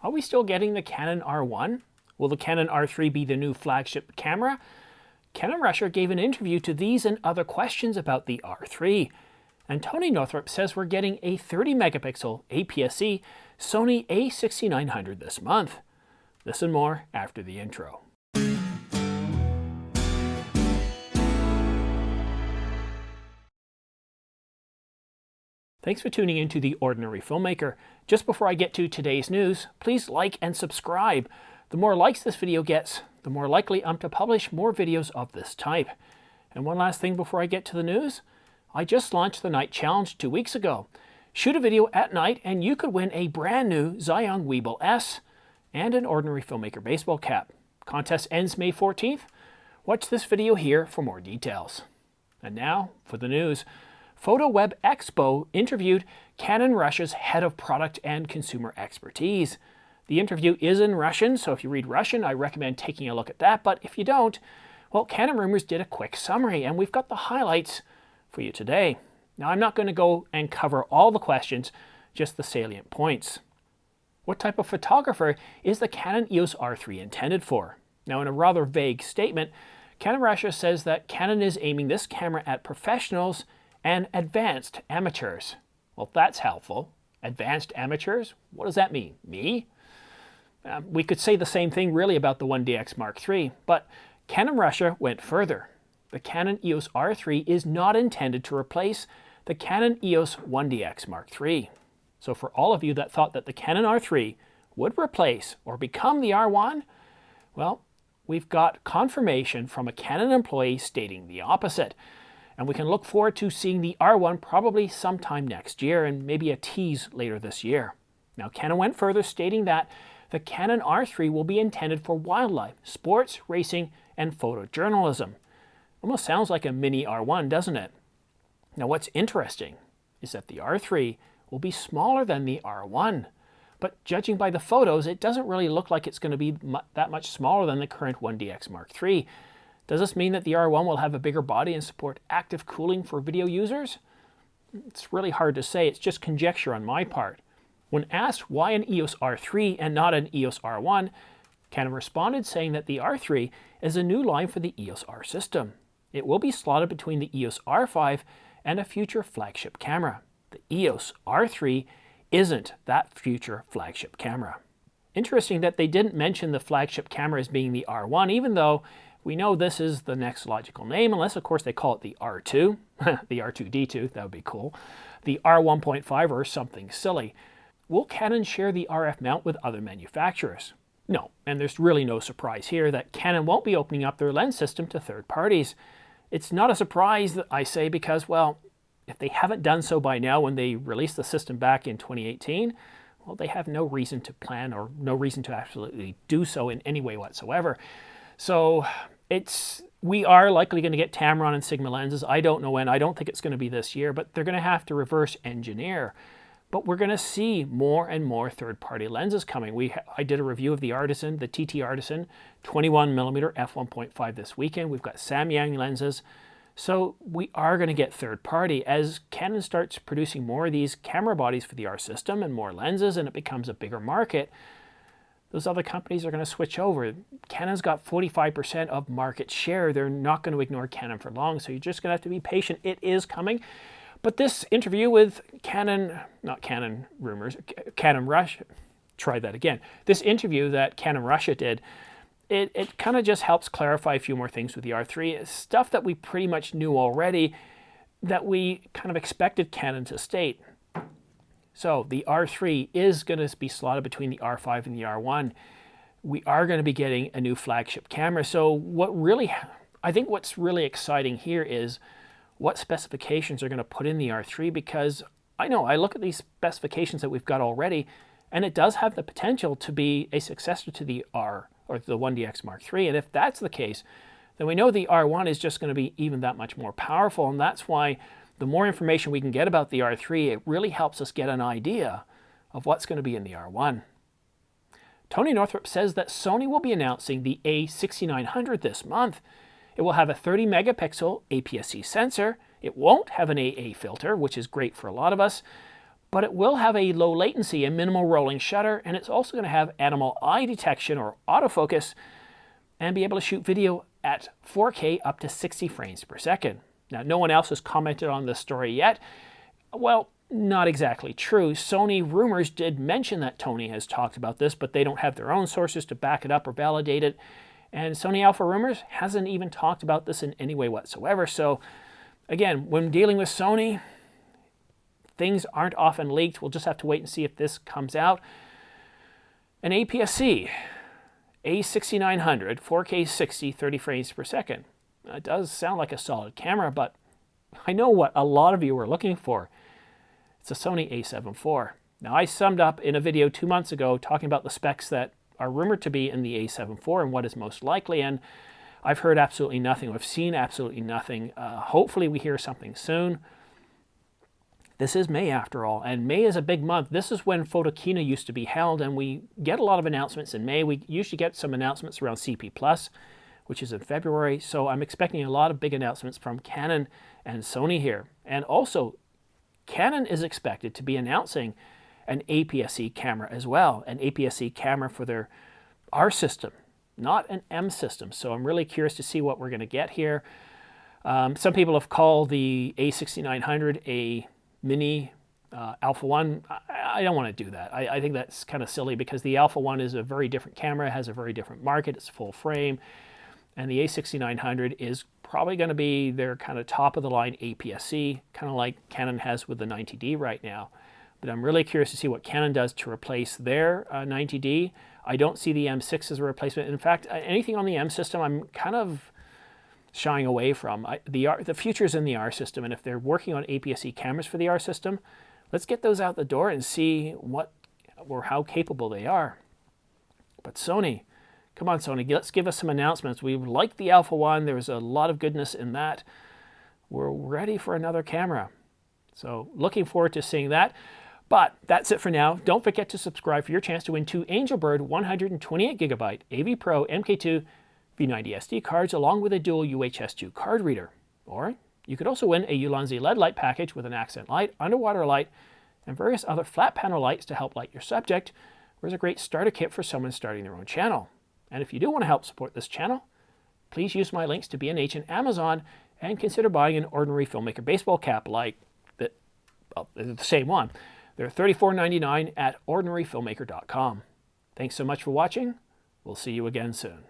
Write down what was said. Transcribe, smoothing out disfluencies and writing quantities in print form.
Are we still getting the Canon R1? Will the Canon R3 be the new flagship camera? Canon Russia gave an interview to these and other questions about the R3. And Tony Northrup says we're getting a 30 megapixel APS-C Sony a6900 this month. This and more after the intro. Thanks for tuning in to The Ordinary Filmmaker. Just before I get to today's news, please like and subscribe. The more likes this video gets, the more likely I'm to publish more videos of this type. And one last thing before I get to the news, I just launched the Night Challenge 2 weeks ago. Shoot a video at night and you could win a brand new Zhiyun Gimbill-S and an Ordinary Filmmaker baseball cap. Contest ends May 14th. Watch this video here for more details. And now for the news. Photo Web Expo interviewed Canon Russia's head of product and consumer expertise. The interview is in Russian, so if you read Russian, I recommend taking a look at that. But if you don't, well, Canon Rumors did a quick summary, and we've got the highlights for you today. Now, I'm not going to go and cover all the questions, just the salient points. What type of photographer is the Canon EOS R3 intended for? Now, in a rather vague statement, Canon Russia says that Canon is aiming this camera at professionals and advanced amateurs. Well, that's helpful. Advanced amateurs? What does that mean? Me? We could say the same thing really about the 1DX Mark III, but Canon Russia went further. The Canon EOS R3 is not intended to replace the Canon EOS 1DX Mark III. So for all of you that thought that the Canon R3 would replace or become the R1, well, we've got confirmation from a Canon employee stating the opposite. And we can look forward to seeing the R1 probably sometime next year and maybe a tease later this year. Now, Canon went further, stating that the Canon R3 will be intended for wildlife, sports, racing, and photojournalism. Almost sounds like a mini R1, doesn't it? Now, what's interesting is that the R3 will be smaller than the R1. But judging by the photos, it doesn't really look like it's going to be that much smaller than the current 1DX Mark III. Does this mean that the R1 will have a bigger body and support active cooling for video users? It's really hard to say. It's just conjecture on my part. When asked why an EOS R3 and not an EOS R1, Canon responded saying that the R3 is a new line for the EOS R system. It will be slotted between the EOS R5 and a future flagship camera. The EOS R3 isn't that future flagship camera. Interesting that they didn't mention the flagship camera as being the R1, even though we know this is the next logical name, unless, of course, they call it the R2, the R2D2, that would be cool, the R1.5 or something silly. Will Canon share the RF mount with other manufacturers? No, and there's really no surprise here that Canon won't be opening up their lens system to third parties. It's not a surprise, that I say, because, well, if they haven't done so by now when they released the system back in 2018, well, they have no reason to plan or no reason to absolutely do so in any way whatsoever. So we are likely going to get Tamron and Sigma lenses. I don't know when. I don't think it's going to be this year, but they're going to have to reverse engineer. But we're going to see more and more third-party lenses coming. I did a review of the Artisan, the TT Artisan 21mm f1.5 this weekend. We've got Samyang lenses. So we are going to get third-party as Canon starts producing more of these camera bodies for the R system and more lenses, and it becomes a bigger market. Those other companies are going to switch over. Canon's got 45% of market share. They're not going to ignore Canon for long, so you're just going to have to be patient. It is coming. But this interview with Canon, not Canon Rumors, Canon Russia, try that again. This interview that Canon Russia did, it kind of just helps clarify a few more things with the R3. It's stuff that we pretty much knew already that we kind of expected Canon to state. So the R3 is going to be slotted between the R5 and the R1. We are going to be getting a new flagship camera. So I think what's really exciting here is what specifications are going to put in the R3, because I look at these specifications that we've got already, and it does have the potential to be a successor to the R or the 1DX Mark III. And if that's the case, then we know the R1 is just going to be even that much more powerful. And that's why the more information we can get about the R3, it really helps us get an idea of what's going to be in the R1. Tony Northrup says that Sony will be announcing the a6900 this month. It will have a 30 megapixel APS-C sensor. It won't have an AA filter, which is great for a lot of us, but it will have a low latency and minimal rolling shutter, and it's also going to have animal eye detection or autofocus and be able to shoot video at 4K up to 60 frames per second. Now, no one else has commented on this story yet. Well, not exactly true. Sony rumors did mention that Tony has talked about this, but they don't have their own sources to back it up or validate it. And Sony Alpha Rumors hasn't even talked about this in any way whatsoever. So again, when dealing with Sony, things aren't often leaked. We'll just have to wait and see if this comes out. An APS-C, A6900, 4K 60, 30 frames per second. It does sound like a solid camera, but I know what a lot of you are looking for. It's a Sony a7 IV. Now, I summed up in a video 2 months ago talking about the specs that are rumored to be in the a7 IV and what is most likely, and I've heard absolutely nothing. I've seen absolutely nothing. Hopefully we hear something soon. This is May after all, and May is a big month. This is when Photokina used to be held, and we get a lot of announcements in May. We usually get some announcements around CP+, which is in February, so I'm expecting a lot of big announcements from Canon and Sony here. And also, Canon is expected to be announcing an APS-C camera as well, an APS-C camera for their R system, not an M system. So I'm really curious to see what we're going to get here. Some people have called the A6900 a mini Alpha 1. I don't want to do that. I think that's kind of silly because the Alpha 1 is a very different camera, has a very different market, it's full frame, and the A6900 is probably going to be their kind of top of the line APS-C, kind of like Canon has with the 90D right now. But I'm really curious to see what Canon does to replace their 90D. I don't see the M6 as a replacement. In fact, anything on the M system, I'm kind of shying away from. The future is in the R system, and if they're working on APS-C cameras for the R system, let's get those out the door and see what or how capable they are. But Sony, come on, Sony, let's give us some announcements. We like the Alpha 1. There's a lot of goodness in that. We're ready for another camera. So looking forward to seeing that. But that's it for now. Don't forget to subscribe for your chance to win 2 Angelbird 128GB AV Pro MK2 V90 SD cards along with a dual UHS-2 card reader. Or you could also win a Ulanzi LED light package with an accent light, underwater light, and various other flat panel lights to help light your subject, or as a great starter kit for someone starting their own channel. And if you do want to help support this channel, please use my links to B&H and Amazon and consider buying an ordinary Filmmaker baseball cap like that. Well, they're the same one. They're $34.99 at ordinaryfilmmaker.com. Thanks so much for watching. We'll see you again soon.